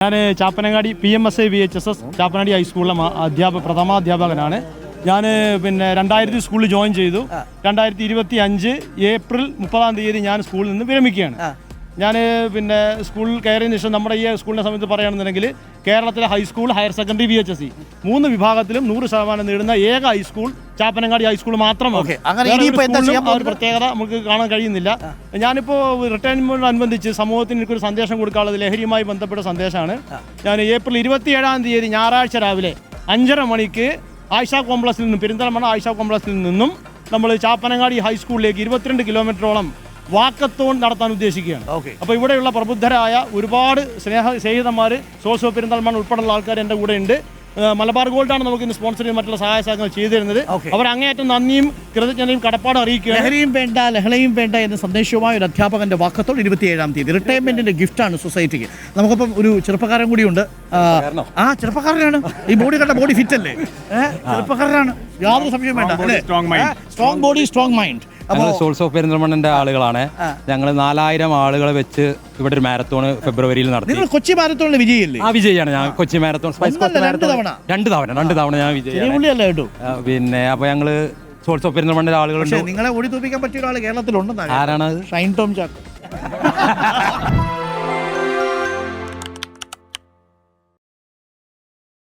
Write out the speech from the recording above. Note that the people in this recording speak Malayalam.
ഞാൻ ചാപ്പനങ്ങാടി PMSI VHSS ചാപ്പനങ്ങാടി ഹൈസ്കൂളിലെ പ്രഥമാധ്യാപകനാണ്. ഞാൻ 2000 സ്കൂളിൽ ജോയിൻ ചെയ്തു. 2025 ഏപ്രിൽ 30 ഞാൻ സ്കൂളിൽ നിന്ന് വിരമിക്കുകയാണ്. ഞാൻ സ്കൂളിൽ കയറിയതിനു ശേഷം നമ്മുടെ ഈ സ്കൂളിനെ സംബന്ധിച്ച് പറയുകയാണെന്നുണ്ടെങ്കിൽ കേരളത്തിലെ ഹൈസ്കൂൾ, ഹയർ സെക്കൻഡറി, VHSE 3 വിഭാഗത്തിലും 100% നേടുന്ന ഏക ഹൈസ്കൂൾ ചാപ്പനങ്ങാടി ഹൈസ്കൂൾ മാത്രമാണ്. ഒരു പ്രത്യേകത നമുക്ക് കാണാൻ കഴിയുന്നില്ല. ഞാനിപ്പോൾ റിട്ടയർമെന്റിനോടനുബന്ധിച്ച് സമൂഹത്തിന് എനിക്കൊരു സന്ദേശം കൊടുക്കാനുള്ളത് ലഹരിയുമായി ബന്ധപ്പെട്ട സന്ദേശമാണ്. ഞാൻ ഏപ്രിൽ 27 ഞായറാഴ്ച രാവിലെ 5:30 മണിക്ക് ആയിഷ കോംപ്ലക്സിൽ നിന്നും, പെരിന്തൽമണ്ണ ആയിഷ കോംപ്ലക്സിൽ നിന്നും നമ്മൾ ചാപ്പനങ്ങാടി ഹൈസ്കൂളിലേക്ക് 22 കിലോമീറ്ററോളം വാക്കത്തോൺ നടത്താൻ ഉദ്ദേശിക്കുകയാണ്. അപ്പോൾ ഇവിടെയുള്ള പ്രബുദ്ധരായ ഒരുപാട് സ്നേഹിതന്മാർ, സോഴ്സ് ഓഫ് പെരിന്തൽമണ്ണ ഉൾപ്പെടെയുള്ള ആൾക്കാർ എൻ്റെ കൂടെ ഉണ്ട്. മലബാർ ഗോൾഡാണ് നമുക്ക് ഇന്ന് സ്പോൺസർ ചെയ്ത് മറ്റുള്ള സഹായ സഹകരണങ്ങൾ ചെയ്തു തരുന്നത്. അവർ അങ്ങേയറ്റം നന്ദിയും കൃതജ്ഞതയും കടപ്പാടും അറിയിക്കുക. ലഹരിയും വേണ്ട, ലഹളയും വേണ്ട എന്ന സന്ദേശവുമായ ഒരു അധ്യാപകന്റെ വാക്കത്തോട് 27 റിട്ടയർമെന്റിന്റെ ഗിഫ്റ്റാണ് സൊസൈറ്റിക്ക്. നമുക്കിപ്പം ഒരു ചെറുപ്പക്കാരൻ കൂടിയുണ്ട്. ചെറുപ്പക്കാരനാണ്. ഈ ബോഡി കണ്ട ബോഡി ഫിറ്റ് അല്ലേ? ചെറുപ്പക്കാരനാണ്, യാതൊരു സംശയം വേണ്ട. Strong body, strong mind. Source of പെരിന്തൽമണ്ണന്റെ ആളുകളാണ്. ഞങ്ങൾ 4000 ആളുകളെ വെച്ച് ഇവിടെ ഒരു മാരത്തോൺ ഫെബ്രുവരിയിൽ നടത്തി. കൊച്ചി മാരത്തോണിലെ വിജയല്ലേ? വിജയാണ്. ഞാൻ കൊച്ചി മാരത്തോൺ, രണ്ട് തവണ ഞാൻ വിജയം. അപ്പൊ ഞങ്ങള് സോഴ്സ് ഓഫ് പെരിന്തൽമണ്ണന്റെ ആളുകളുണ്ട്. നിങ്ങളെ ഓടി തോപ്പിക്കാൻ പറ്റിയ ഒരാൾ കേരളത്തിലുണ്ടെന്നാണ്. ആരാണ്? ഷൈൻ ടോം ചാക്കോ.